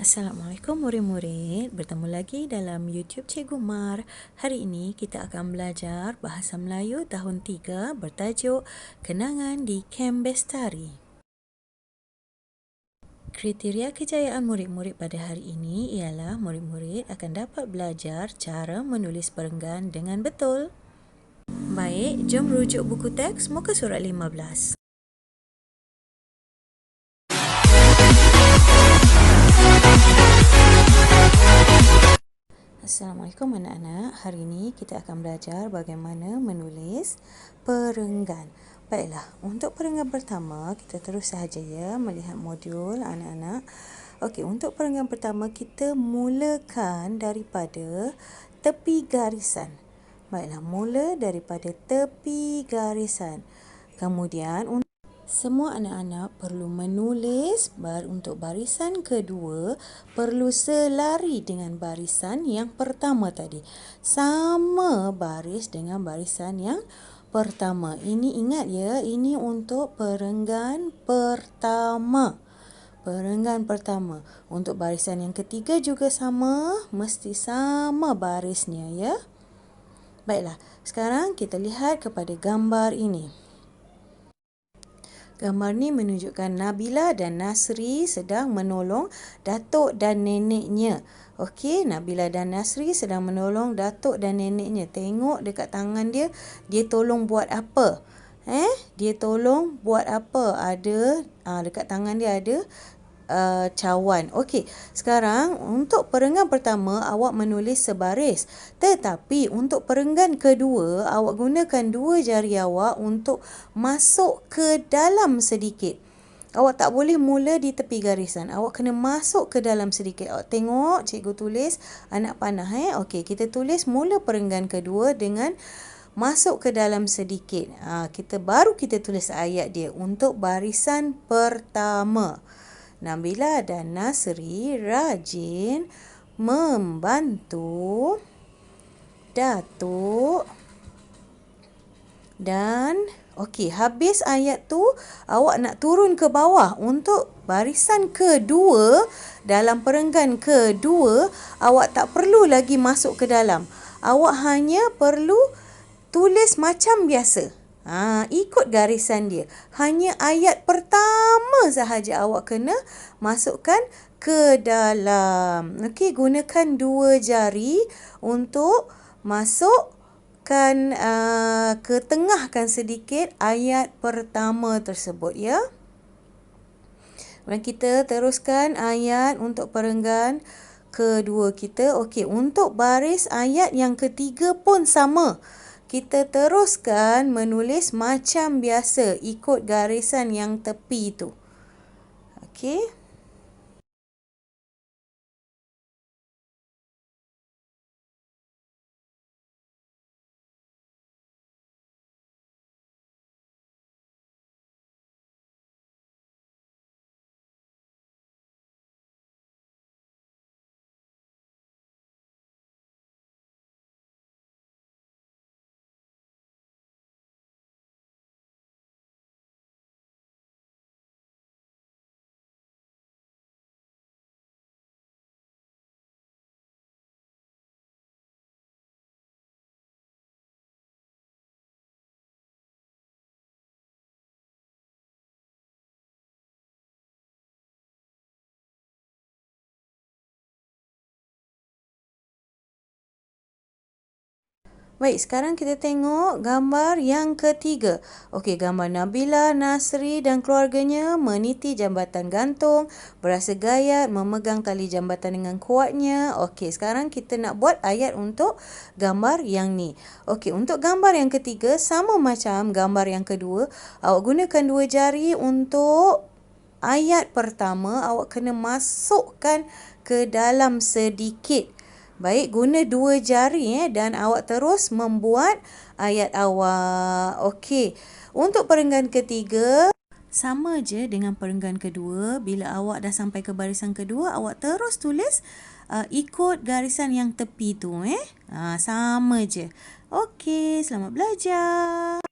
Assalamualaikum murid-murid, bertemu lagi dalam YouTube Cikgu Mar. Hari ini kita akan belajar Bahasa Melayu tahun 3 bertajuk Kenangan di Kem Bestari. Kriteria kejayaan murid-murid pada hari ini ialah murid-murid akan dapat belajar cara menulis perenggan dengan betul. Baik, jom rujuk buku teks muka surat 15. Assalamualaikum anak-anak. Hari ini kita akan belajar bagaimana menulis perenggan. Baiklah, untuk perenggan pertama kita terus sahaja ya melihat modul anak-anak. Okey, untuk perenggan pertama kita mulakan daripada tepi garisan. Baiklah, mula daripada tepi garisan. Kemudian semua anak-anak perlu menulis untuk barisan kedua, perlu selari dengan barisan yang pertama tadi. Sama baris dengan barisan yang pertama. Ini ingat ya, ini untuk perenggan pertama. Perenggan pertama. Untuk barisan yang ketiga juga sama, mesti sama barisnya ya. Baiklah, sekarang kita lihat kepada gambar ini. Gambar ni menunjukkan Nabila dan Nasri sedang menolong datuk dan neneknya. Okey, Nabila dan Nasri sedang menolong datuk dan neneknya. Tengok dekat tangan dia, dia tolong buat apa? Dia tolong buat apa? Ada dekat tangan dia ada cawan. Okey, sekarang untuk perenggan pertama awak menulis sebaris. Tetapi untuk perenggan kedua awak gunakan dua jari awak untuk masuk ke dalam sedikit. Awak tak boleh mula di tepi garisan. Awak kena masuk ke dalam sedikit. Awak tengok cikgu tulis anak panah. Okey, kita tulis mula perenggan kedua dengan masuk ke dalam sedikit. Kita tulis ayat dia untuk barisan pertama. Nabila dan Nasri rajin membantu datuk dan habis ayat tu awak nak turun ke bawah untuk barisan kedua. Dalam perenggan kedua awak tak perlu lagi masuk ke dalam. Awak hanya perlu tulis macam biasa. Ikut garisan dia. Hanya ayat pertama sahaja awak kena masukkan ke dalam. Okey, gunakan dua jari untuk masukkan ketengahkan sedikit ayat pertama tersebut ya. Dan kita teruskan ayat untuk perenggan kedua kita. Okey, untuk baris ayat yang ketiga pun sama. Kita teruskan menulis macam biasa ikut garisan yang tepi itu. Okey. Baik, sekarang kita tengok gambar yang ketiga. Okey, gambar Nabila, Nasri dan keluarganya meniti jambatan gantung, berasa gayat, memegang tali jambatan dengan kuatnya. Okey, sekarang kita nak buat ayat untuk gambar yang ni. Okey, untuk gambar yang ketiga, sama macam gambar yang kedua. Awak gunakan dua jari untuk ayat pertama. Awak kena masukkan ke dalam sedikit. Baik, guna dua jari dan awak terus membuat ayat awak. Okey, untuk perenggan ketiga, sama je dengan perenggan kedua. Bila awak dah sampai ke barisan kedua, awak terus tulis ikut garisan yang tepi tu. Sama je. Okey, selamat belajar.